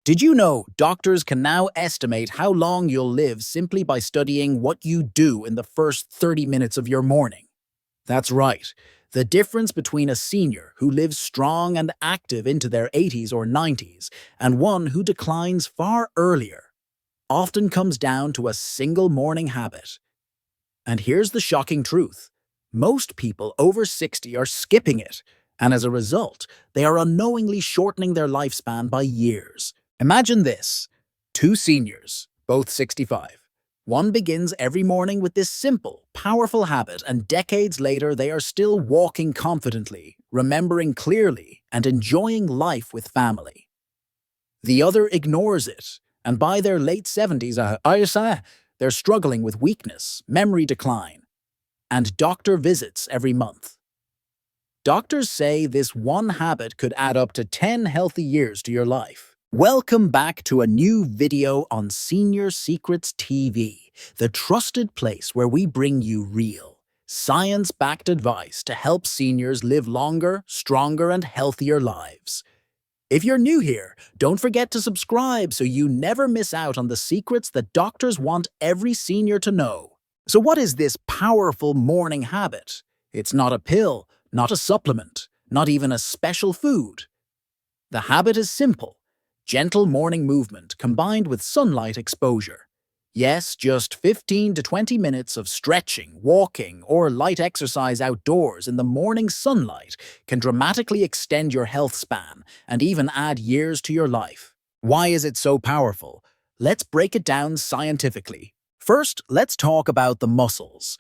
Did you know doctors can now estimate how long you'll live simply by studying what you do in the first 30 minutes of your morning? That's right. The difference between a senior who lives strong and active into their 80s or 90s and one who declines far earlier often comes down to a single morning habit. And here's the shocking truth. Most people over 60 are skipping it, and as a result, they are unknowingly shortening their lifespan by years. Imagine this. Two seniors, both 65. One begins every morning with this simple, powerful habit, and decades later they are still walking confidently, remembering clearly, and enjoying life with family. The other ignores it, and by their late 70s, they're struggling with weakness, memory decline, and doctor visits every month. Doctors say this one habit could add up to 10 healthy years to your life. Welcome back to a new video on Senior Secrets TV, the trusted place where we bring you real, science-backed advice to help seniors live longer, stronger, and healthier lives. If you're new here, don't forget to subscribe so you never miss out on the secrets that doctors want every senior to know. So what is this powerful morning habit? It's not a pill, not a supplement, not even a special food. The habit is simple. Gentle morning movement combined with sunlight exposure. Yes, just 15 to 20 minutes of stretching, walking, or light exercise outdoors in the morning sunlight can dramatically extend your health span and even add years to your life. Why is it so powerful? Let's break it down scientifically. First, let's talk about the muscles.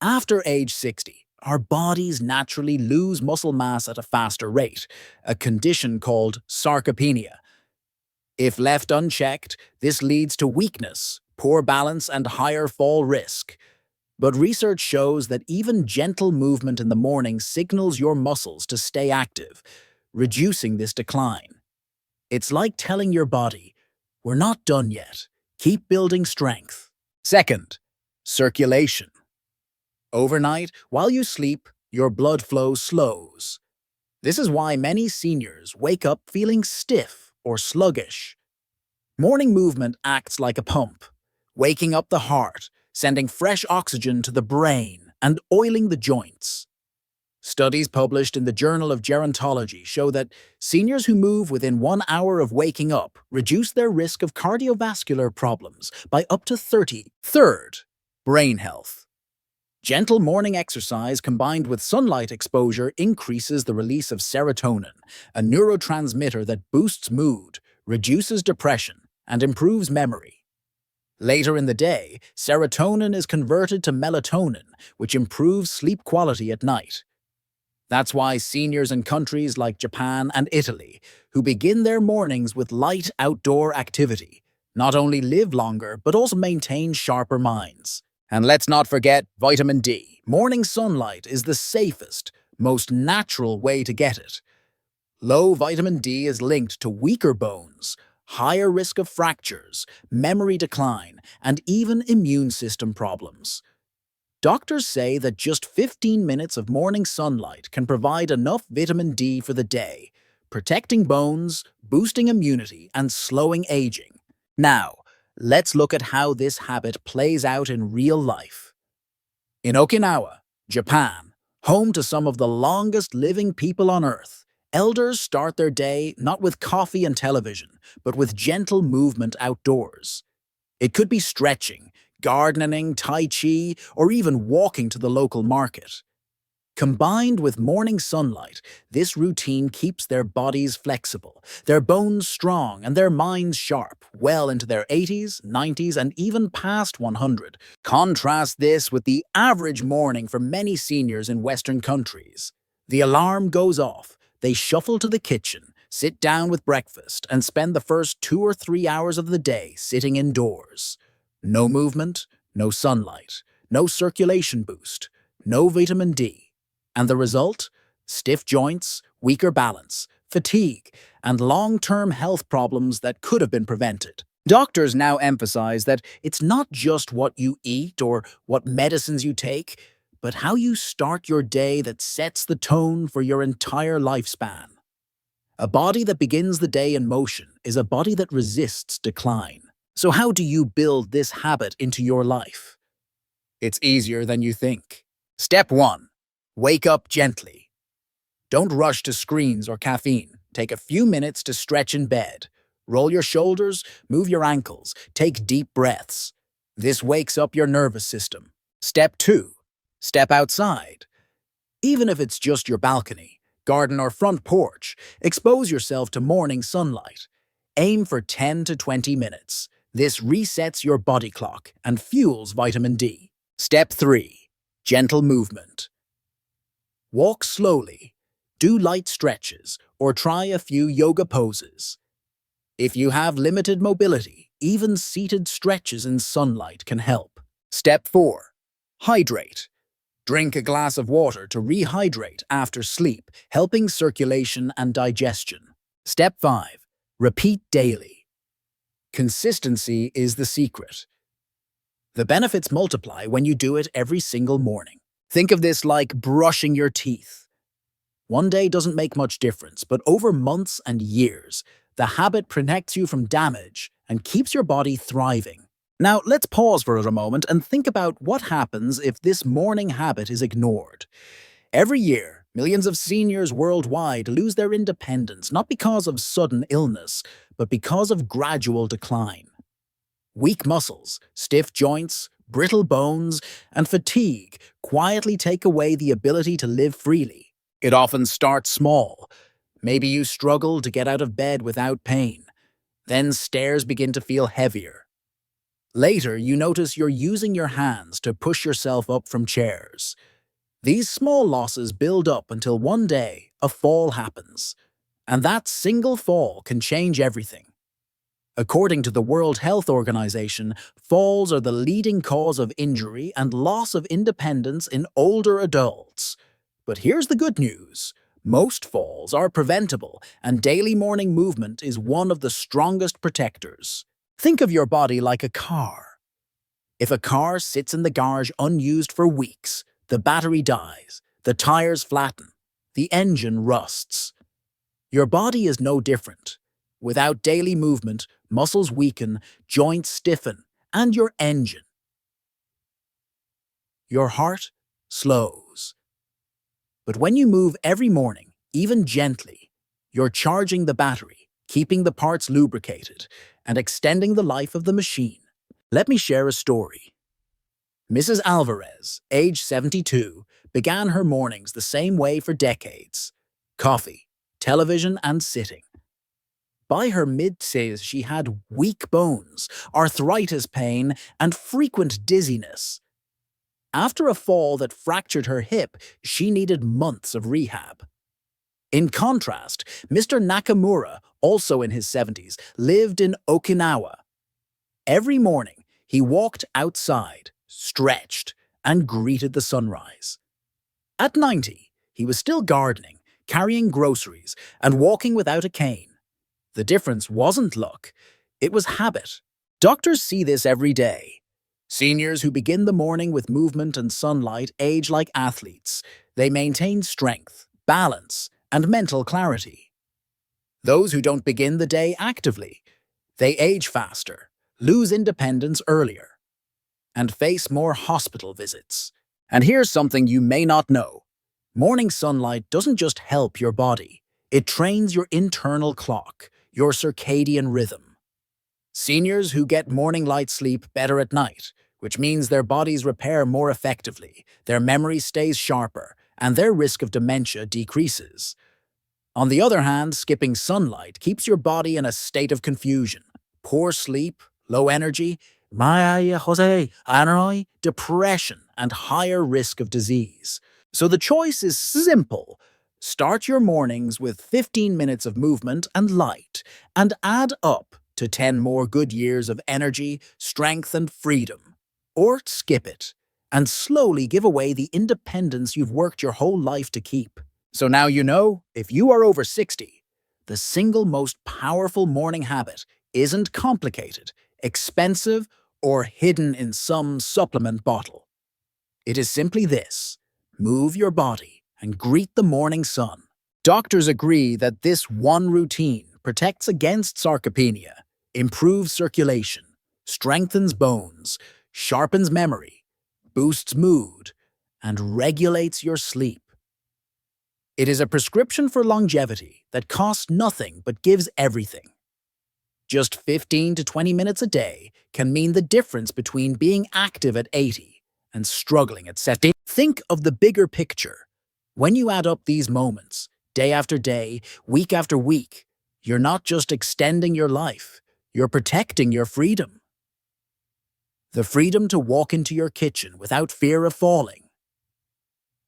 After age 60, our bodies naturally lose muscle mass at a faster rate, a condition called sarcopenia. If left unchecked, this leads to weakness, poor balance, and higher fall risk. But research shows that even gentle movement in the morning signals your muscles to stay active, reducing this decline. It's like telling your body, we're not done yet. Keep building strength. Second, circulation. Overnight, while you sleep, your blood flow slows. This is why many seniors wake up feeling stiff or sluggish. Morning movement acts like a pump, waking up the heart, sending fresh oxygen to the brain, and oiling the joints. Studies published in the Journal of Gerontology show that seniors who move within 1 hour of waking up reduce their risk of cardiovascular problems by up to 30. Third, brain health. Gentle morning exercise combined with sunlight exposure increases the release of serotonin, a neurotransmitter that boosts mood, reduces depression, and improves memory. Later in the day, serotonin is converted to melatonin, which improves sleep quality at night. That's why seniors in countries like Japan and Italy, who begin their mornings with light outdoor activity, not only live longer but also maintain sharper minds. And let's not forget vitamin D. Morning sunlight is the safest, most natural way to get it. Low vitamin D is linked to weaker bones, higher risk of fractures, memory decline, and even immune system problems. Doctors say that just 15 minutes of morning sunlight can provide enough vitamin D for the day, protecting bones, boosting immunity, and slowing aging. Now, let's look at how this habit plays out in real life. In Okinawa, Japan, home to some of the longest living people on Earth, elders start their day not with coffee and television, but with gentle movement outdoors. It could be stretching, gardening, tai chi, or even walking to the local market. Combined with morning sunlight, this routine keeps their bodies flexible, their bones strong, and their minds sharp, well into their 80s, 90s, and even past 100. Contrast this with the average morning for many seniors in Western countries. The alarm goes off, they shuffle to the kitchen, sit down with breakfast, and spend the first 2 or 3 hours of the day sitting indoors. No movement, no sunlight, no circulation boost, no vitamin D. And the result? Stiff joints, weaker balance, fatigue, and long-term health problems that could have been prevented. Doctors now emphasize that it's not just what you eat or what medicines you take, but how you start your day that sets the tone for your entire lifespan. A body that begins the day in motion is a body that resists decline. So how do you build this habit into your life? It's easier than you think. Step 1. Wake up gently. Don't rush to screens or caffeine. Take a few minutes to stretch in bed. Roll your shoulders, move your ankles, take deep breaths. This wakes up your nervous system. Step 2. Step outside. Even if it's just your balcony, garden or front porch, expose yourself to morning sunlight. Aim for 10 to 20 minutes. This resets your body clock and fuels vitamin D. Step 3. Gentle movement. Walk slowly. Do light stretches or try a few yoga poses. If you have limited mobility, even seated stretches in sunlight can help. Step 4. Hydrate. Drink a glass of water to rehydrate after sleep, helping circulation and digestion. Step 5. Repeat daily. Consistency is the secret. The benefits multiply when you do it every single morning. Think of this like brushing your teeth. One day doesn't make much difference, but over months and years, the habit protects you from damage and keeps your body thriving. Now, let's pause for a moment and think about what happens if this morning habit is ignored. Every year, millions of seniors worldwide lose their independence not because of sudden illness, but because of gradual decline. Weak muscles, stiff joints, brittle bones, and fatigue quietly take away the ability to live freely. It often starts small. Maybe you struggle to get out of bed without pain. Then stairs begin to feel heavier. Later, you notice you're using your hands to push yourself up from chairs. These small losses build up until one day a fall happens. And that single fall can change everything. According to the World Health Organization, falls are the leading cause of injury and loss of independence in older adults. But here's the good news. Most falls are preventable, and daily morning movement is one of the strongest protectors. Think of your body like a car. If a car sits in the garage unused for weeks, the battery dies, the tires flatten, the engine rusts. Your body is no different. Without daily movement, muscles weaken, joints stiffen, and your heart slows. But when you move every morning, even gently, you're charging the battery, keeping the parts lubricated, and extending the life of the machine. Let me share a story. Mrs. Alvarez, age 72, began her mornings the same way for decades. Coffee, television, and sitting. By her mid-60s, she had weak bones, arthritis pain, and frequent dizziness. After a fall that fractured her hip, she needed months of rehab. In contrast, Mr. Nakamura, also in his 70s, lived in Okinawa. Every morning, he walked outside, stretched, and greeted the sunrise. At 90, he was still gardening, carrying groceries, and walking without a cane. The difference wasn't luck, it was habit. Doctors see this every day. Seniors who begin the morning with movement and sunlight age like athletes. They maintain strength, balance, and mental clarity. Those who don't begin the day actively, they age faster, lose independence earlier, and face more hospital visits. And here's something you may not know. Morning sunlight doesn't just help your body, it trains your internal clock, your circadian rhythm. Seniors who get morning light sleep better at night, which means their bodies repair more effectively, their memory stays sharper, and their risk of dementia decreases. On the other hand, skipping sunlight keeps your body in a state of confusion. Poor sleep, low energy, depression, and higher risk of disease. So the choice is simple. Start your mornings with 15 minutes of movement and light, and add up to 10 more good years of energy, strength, and freedom. Or skip it, and slowly give away the independence you've worked your whole life to keep. So now you know, if you are over 60, the single most powerful morning habit isn't complicated, expensive, or hidden in some supplement bottle. It is simply this: move your body and greet the morning sun. Doctors agree that this one routine protects against sarcopenia, improves circulation, strengthens bones, sharpens memory, boosts mood, and regulates your sleep. It is a prescription for longevity that costs nothing but gives everything. Just 15 to 20 minutes a day can mean the difference between being active at 80 and struggling at 70. Think of the bigger picture. When you add up these moments, day after day, week after week, you're not just extending your life, you're protecting your freedom. The freedom to walk into your kitchen without fear of falling.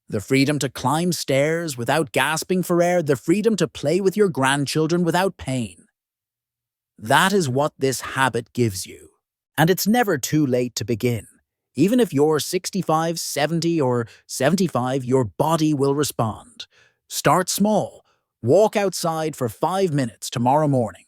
The freedom to climb stairs without gasping for air. The freedom to play with your grandchildren without pain. That is what this habit gives you. And it's never too late to begin. Even if you're 65, 70, or 75, your body will respond. Start small. Walk outside for 5 minutes tomorrow morning.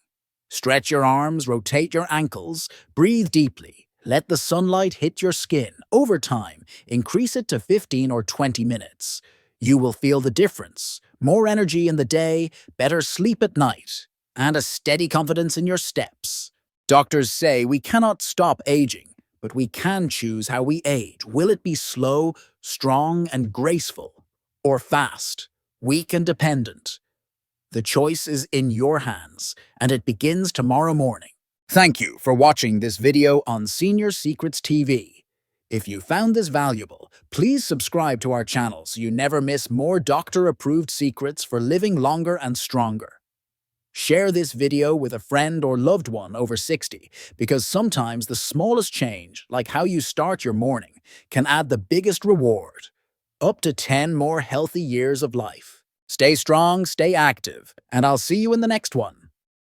Stretch your arms, rotate your ankles, breathe deeply. Let the sunlight hit your skin. Over time, increase it to 15 or 20 minutes. You will feel the difference. More energy in the day, better sleep at night, and a steady confidence in your steps. Doctors say we cannot stop aging, but we can choose how we age. Will it be slow, strong, and graceful, or fast, weak, and dependent? The choice is in your hands, and it begins tomorrow morning. Thank you for watching this video on Senior Secrets TV. If you found this valuable, please subscribe to our channel so you never miss more doctor-approved secrets for living longer and stronger. Share this video with a friend or loved one over 60, because sometimes the smallest change, like how you start your morning, can add the biggest reward. Up to 10 more healthy years of life. Stay strong, stay active, and I'll see you in the next one.